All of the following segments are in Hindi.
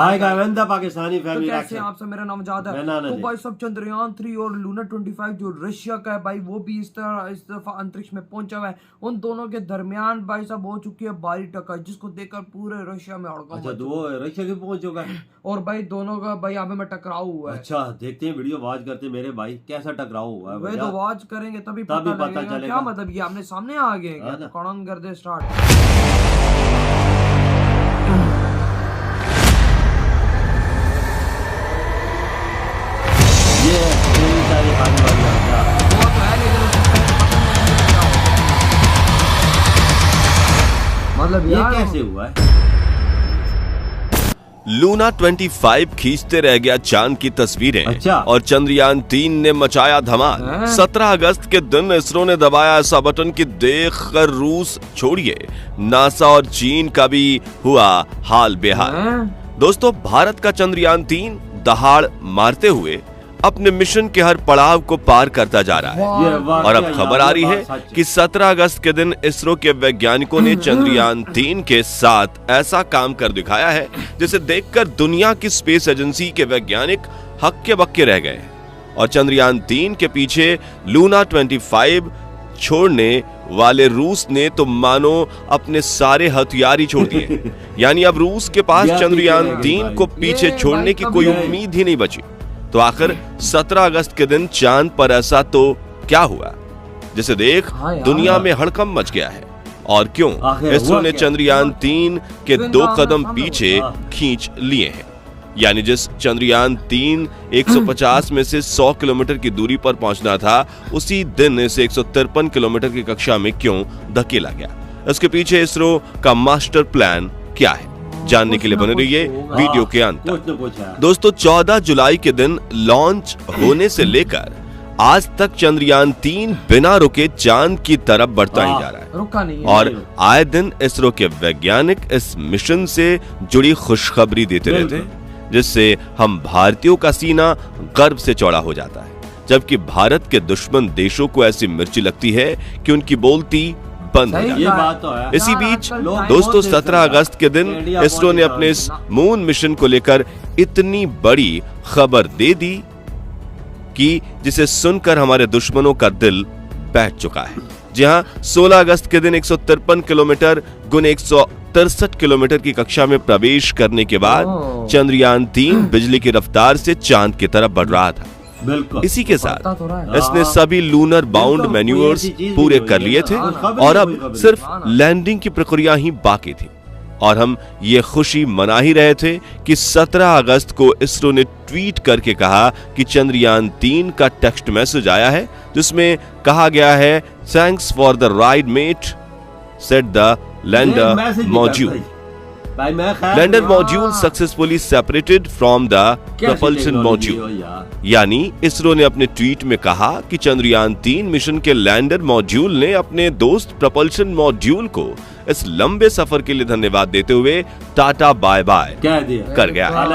आएगा वंदा पाकिस्तानी तो फैमिली कैसे हैं आप सब? मेरा नाम जाद है। तो भाई सब चंद्रयान 3 और लूनर 25 जो रशिया का है भाई, वो भी इस दफा अंतरिक्ष में पहुंचा हुआ है। उन दोनों के दरमियान भाई साहब हो चुकी है भारी टक्कर, जिसको देखकर पूरे रशिया में हड़कंप। अच्छा, तो वो रशिया के पहुंच चुका है और भाई दोनों का भाई आपस में टकराव हुआ है। अच्छा, देखते हैं वीडियो वॉच करते हैं मेरे भाई, कैसा टकराव हुआ है। वे तो वॉच करेंगे तभी पता लगेगा। क्या मतलब ये आपने सामने आ गए क्या? तो कौन कर दे स्टार्ट। मतलब ये कैसे हुआ है? लूना 25 खींचते रह गया चांद की तस्वीरें। अच्छा। और चंद्रयान 3 ने मचाया धमाल। 17 अगस्त के दिन इसरो ने दबाया ऐसा बटन कि देखकर रूस छोड़िए नासा और चीन का भी हुआ हाल बेहाल। दोस्तों, भारत का चंद्रयान 3 दहाड़ मारते हुए अपने मिशन के हर पड़ाव को पार करता जा रहा है। और अब खबर आ रही है कि 17 अगस्त के दिन इसरो के वैज्ञानिकों ने चंद्रयान 3 के साथ ऐसा काम कर दिखाया है जिसे देखकर दुनिया की स्पेस एजेंसी के वैज्ञानिक हक्के बक्के रह गए। और चंद्रयान 3 के पीछे लूना 25 छोड़ने वाले रूस ने तो मानो अपने सारे हथियार ही छोड़ दिए। यानी अब रूस के पास चंद्रयान 3 को पीछे छोड़ने की कोई उम्मीद ही नहीं बची। तो आखिर 17 अगस्त के दिन चांद पर ऐसा तो क्या हुआ जिसे देख दुनिया में हड़कंप मच गया है? और क्यों इसरो ने चंद्रयान 3 के 2 कदम पीछे खींच लिए हैं? यानी जिस चंद्रयान 3 150 में से 100 किलोमीटर की दूरी पर पहुंचना था, उसी दिन इसे 153 किलोमीटर की कक्षा में क्यों धकेला गया? इसके पीछे इसरो का मास्टर प्लान क्या है? जानने के लिए बने रहिए वीडियो के अंत तक। दोस्तों, 14 जुलाई के दिन लॉन्च होने से लेकर आज तक चंद्रयान 3 बिना रुके चांद की तरफ बढ़ता ही जा रहा है। रुका नहीं है। और आए दिन इसरो के वैज्ञानिक इस मिशन से जुड़ी खुशखबरी देते रहते हैं, जिससे हम भारतीयों का सीना गर्व से चौड़ा हो जाता है। जबकि भारत के दुश्मन देशों को ऐसी मिर्ची लगती है कि उनकी बोलती बंद हो जाती है। इसी बीच दोस्तों, 17 अगस्त के दिन इसरो ने अपने इस मून मिशन को लेकर इतनी बड़ी खबर दे दी कि जिसे सुनकर हमारे दुश्मनों का दिल बैठ चुका है। जी हां, 16 अगस्त के दिन 153 किलोमीटर गुने 163 किलोमीटर की कक्षा में प्रवेश करने के बाद चंद्रयान 3 बिजली की रफ्तार से चांद की तरफ बढ़ रहा था। इसी के साथ इसने सभी लूनर बाउंड मैन्यूअर्स पूरे कर लिए थे और अब सिर्फ लैंडिंग की प्रक्रिया ही बाकी थी। और हम ये खुशी मना ही रहे थे कि 17 अगस्त को इसरो ने ट्वीट करके कहा कि चंद्रयान 3 का टेक्स्ट मैसेज आया है, जिसमें कहा गया है, thanks for the ride mate, set the lander module. Lander module successfully separated from the propulsion module. यानी इसरो ने अपने ट्वीट में कहा कि चंद्रयान 3 मिशन के लैंडर मॉड्यूल ने अपने दोस्त प्रपल्शन मॉड्यूल को इस लंबे सफर के लिए धन्यवाद देते हुए टाटा बाय बाय कर गया है।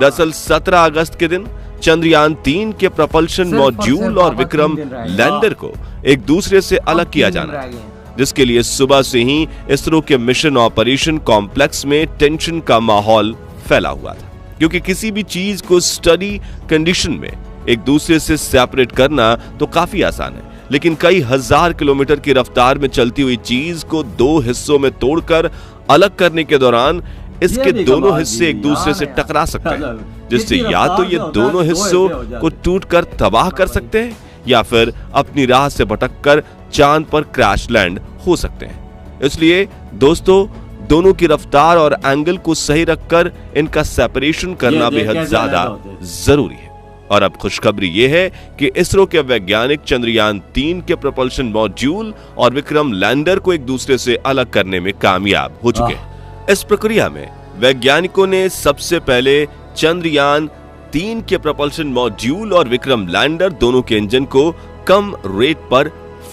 दरअसल 17 अगस्त के दिन चंद्रयान 3 के प्रपल्शन मॉड्यूल और विक्रम लैंडर को एक दूसरे से अलग किया जाना है, जिसके लिए सुबह से ही इसरो के मिशन ऑपरेशन कॉम्प्लेक्स में टेंशन का माहौल फैला हुआ था। क्योंकि किसी भी चीज को स्टडी कंडीशन में एक दूसरे से सेपरेट करना तो काफी आसान है, लेकिन कई हजार किलोमीटर की रफ्तार में चलती हुई चीज को 2 हिस्सों में तोड़कर अलग करने के दौरान इसके दोनों हिस्से एक दूसरे से टकरा सकते हैं, जिससे या तो ये दोनों हिस्सों को टूटकर तबाह कर सकते हैं या फिर अपनी राह से भटककर चांद पर क्रैश लैंड हो सकते हैं। इसलिए दोस्तों, दोनों की रफ्तार और एंगल को सही रखकर इनका सेपरेशन करना बेहद ज्यादा जरूरी है। और अब खुशखबरी ये है कि इसरो के वैज्ञानिक चंद्रयान 3 के प्रपल्शन मॉड्यूल और विक्रम लैंडर को एक दूसरे से अलग करने में कामयाब हो चुके हैं। इस प्रक्रिया में वैज्ञानिकों ने सबसे पहले चंद्रयान 3 के प्रपल्शन मॉड्यूल और विक्रम लैंडर दोनों के इंजन को कम रेट पर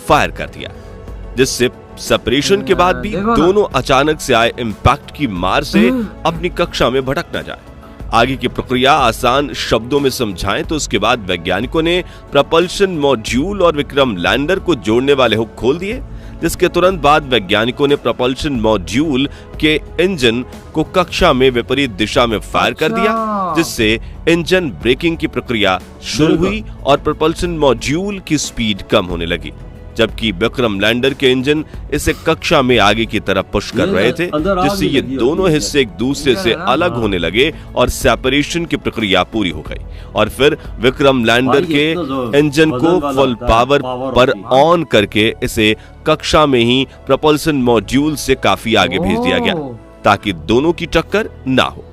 फायर कर दिया, जिससे सेपरेशन के बाद भी दोनों अचानक से आए इंपैक्ट की मार से अपनी कक्षा में भटक न जाए। आगे की प्रक्रिया आसान शब्दों में समझाएं तो उसके बाद वैज्ञानिकों ने प्रपल्शन मॉड्यूल और विक्रम लैंडर को जोड़ने वाले हुक खोल दिए, जिसके तुरंत बाद वैज्ञानिकों ने propulsion मॉड्यूल के इंजन को कक्षा में विपरीत दिशा में फायर कर दिया, जिससे इंजन ब्रेकिंग की प्रक्रिया शुरू हुई और propulsion मॉड्यूल की स्पीड कम होने लगी, जबकि विक्रम लैंडर के इंजन इसे कक्षा में आगे की तरफ पुश कर रहे थे, जिससे ये दोनों हिस्से एक दूसरे से अलग होने लगे और सेपरेशन की प्रक्रिया पूरी हो गई। और फिर विक्रम लैंडर के इंजन को फुल पावर पर ऑन करके इसे कक्षा में ही propulsion मॉड्यूल से काफी आगे भेज दिया गया ताकि दोनों की टक्कर ना हो।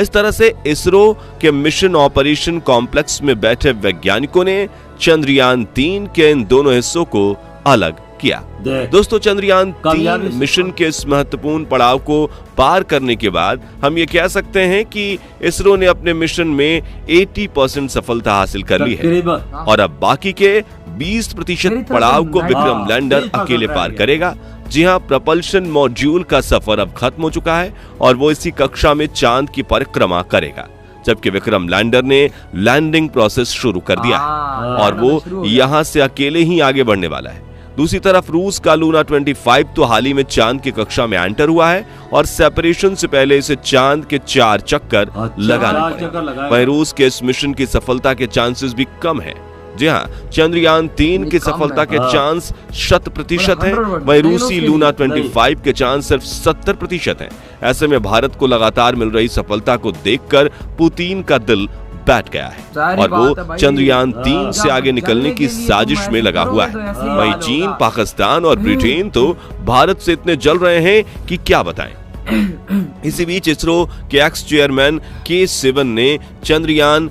इस तरह से इसरो के मिशन ऑपरेशन कॉम्प्लेक्स में बैठे वैज्ञानिकों ने चंद्रयान 3 के इन दोनों हिस्सों को अलग किया। दोस्तों, चंद्रयान 3 मिशन के इस महत्वपूर्ण पड़ाव को पार करने के बाद हम ये कह सकते हैं कि इसरो ने अपने मिशन में 80% सफलता हासिल कर ली है और अब बाकी के 20% पड़ाव को विक्रम लैंडर अकेले पार करेगा। जी हां, propulsion मॉड्यूल का सफर अब खत्म हो चुका है और वो इसी कक्षा में चांद की परिक्रमा करेगा, जबकि विक्रम लैंडर ने लैंडिंग प्रोसेस शुरू कर दिया है और वो यहां से अकेले ही आगे बढ़ने वाला है। दूसरी तरफ रूस का लूना 25 तो हाल ही में चांद की कक्षा में एंटर हुआ है और सेपरेशन से पहले इसे चांद के 4 चक्कर लगाने पड़े। वहीं रूस के इस मिशन की सफलता के चांसेस भी कम है। जी हाँ, चंद्रयान 3 की सफलता के चांस 100% हैं, वहीं रूसी लूना 25 के चांस सिर्फ 70% हैं। ऐसे में भारत को लगातार मिल रही सफलता को देखकर पुतिन का दिल बैठ गया है और वो चंद्रयान 3 से आगे निकलने की साजिश में लगा हुआ है। वहीं चीन, पाकिस्तान और ब्रिटेन तो भारत से इतने जल रहे हैं कि क्या बताएं। इसी बीच इसरो के एक्स चेयरमैन K. ने चंद्रयान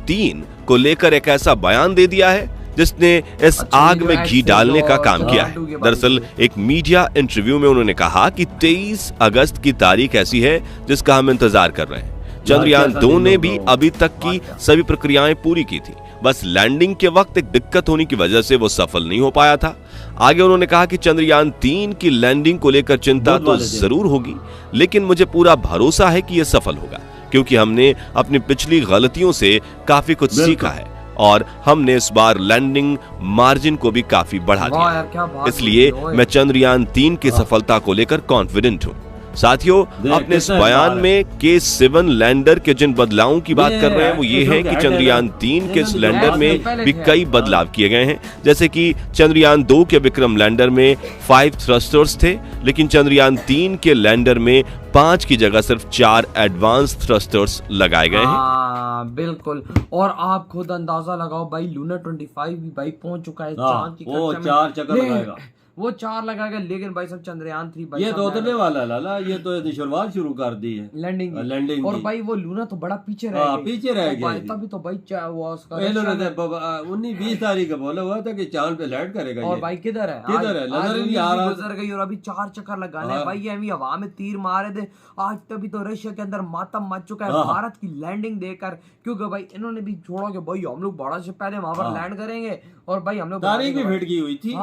3 को लेकर एक ऐसा बयान दे दिया है जिसने इस आग में घी डालने का काम किया है। दरअसल एक मीडिया इंटरव्यू में उन्होंने कहा कि 23 अगस्त की तारीख ऐसी है जिसका हम इंतजार कर रहे हैं। चंद्रयान 2 ने भी अभी तक की सभी प्रक्रियाएं पूरी की थी, बस लैंडिंग के वक्त एक दिक्कत होने की वजह से वो सफल नहीं हो पाया था। आगे उन्होंने कहा कि चंद्रयान 3 की लैंडिंग को लेकर चिंता तो जरूर होगी, लेकिन मुझे पूरा भरोसा है कि यह सफल होगा, क्योंकि हमने अपनी पिछली गलतियों से काफी कुछ सीखा है और हमने इस बार लैंडिंग मार्जिन को भी काफी बढ़ा दिया है। इसलिए मैं चंद्रयान 3 की सफलता को लेकर कॉन्फिडेंट हूँ। साथियों, अपने इस बयान में K. लैंडर के जिन बदलावों की बात कर रहे हैं वो ये है कि चंद्रयान 3 के इस लैंडर में भी कई बदलाव किए गए हैं, जैसे कि चंद्रयान 2 के विक्रम लैंडर में 5 थ्रस्टर्स थे, लेकिन चंद्रयान 3 के लैंडर में 5 की जगह सिर्फ 4 एडवांस थ्रस्टर्स लगाए गए हैं। बिल्कुल, और आप खुद अंदाजा लगाओ भाई, लूना 25 भी भाई पहुंच चुका है चांद की वो 4 चक्कर लगाएगा, वो 4 लगाएगा, लेकिन भाई सब चंद्रयान 3 भाई ये तो उतरने वाला लाला, ये तो शुरुआत शुरू कर दी है लैंडिंग और भाई वो लूना तो बड़ा पीछे रह गया तभी तो भाई वो उसका 19-20 तारीख को बोला हुआ था कि चांद पे लैंड करेगा। और भाई किधर है नजर नहीं आ रहा, गुजर गई और अभी 4 चक्कर लगाने हैं भाई। ये हवा में तीर मारे थे आज, तभी तो रशिया के अंदर मातम मच चुका है भारत की लैंडिंग देखकर, क्योंकि भाई इन्होंने भी छोड़ा कि भाई हम लोग बड़ा से पहले वहां पर लैंड करेंगे और भाई हम लोग तारीख भी फिट की हुई थी।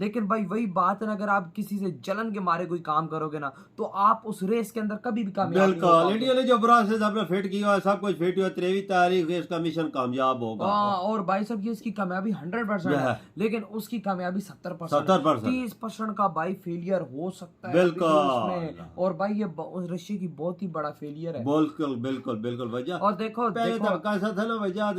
लेकिन भाई वही बात है, अगर आप किसी से जलन के मारे कोई काम करोगे ना तो आप उस रेस के अंदर कभी भी कामयाब नहीं होगे। इंडिया ने जो प्रोसेस अपना फिट किया, सब कुछ फिट हुआ, 23 तारीख इसका मिशन कामयाब होगा। और भाई साहब ये इसकी कामयाबी 100% है, लेकिन उसकी कामयाबी 70%, 30% का भाई फेलियर हो सकता है बिल्कुल। और भाई ये रशिया की बहुत ही बड़ा फेलियर है। बिल्कुल बिल्कुल बिल्कुल भैया। और देखो कैसा था ना भैया,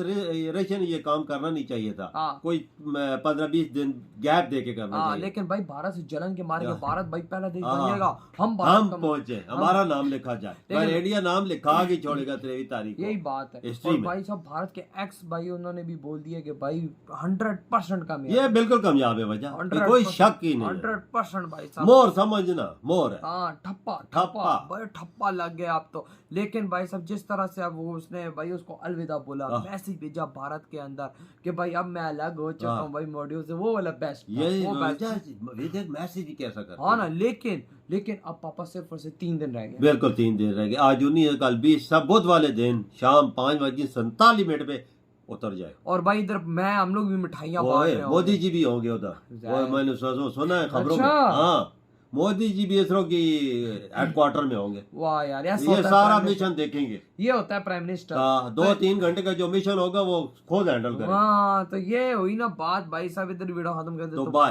रशिया ने ये काम करना नहीं चाहिए था, कोई 15-20 दिन गैप दे के करना चाहिए। लेकिन भाई भारत से जलन के मारे भारत भाई पहला देश बन जाएगा, हम पहुंचे, हमारा नाम लिखा जाए, इंडिया नाम लिखा के छोड़ेगा 23 तारीख। यही बात है। और भाई साहब भारत के एक्स भाई उन्होंने भी बोल दिया कि भाई 100% कामयाब, ये बिल्कुल कामयाब है भैया, कोई शक ही नहीं, 100% भाई साहब। मोर समझना, मोर है। ठप्पा लग गया आप तो। लेकिन भाई साहब जिस तरह से अब वो उसने भाई उसको अलविदा बोला, मैसेज भेजा भारत के अंदर कि भाई अब मैं अलग हो चुका हूँ भाई मॉड्यूल से, वो वाला बेस्ट मैसेज ही कैसा कर। हाँ ना, लेकिन अब पापा सिर्फ 3 दिन रह गए। बिल्कुल 3 दिन रह गए, आज 19 कल 20, सब बुध वाले दिन शाम 5:47 पे उतर जाए। और भाई इधर हम लोग भी मिठाइयाँ बांट रहे हैं, मोदी जी भी होंगे उधर, मैंने सुना है खबरों में। हाँ, मोदी जी भी इसरो की हेडक्वार्टर में होंगे। वाह यार, ये सारा मिशन देखेंगे। ये होता है प्राइम मिनिस्टर। 2-3 घंटे का जो मिशन होगा वो खुद हैंडल करेगा। हाँ, तो ये हुई ना बात भाई साहब, इधर वीडियो खत्म कर दे तो बाय।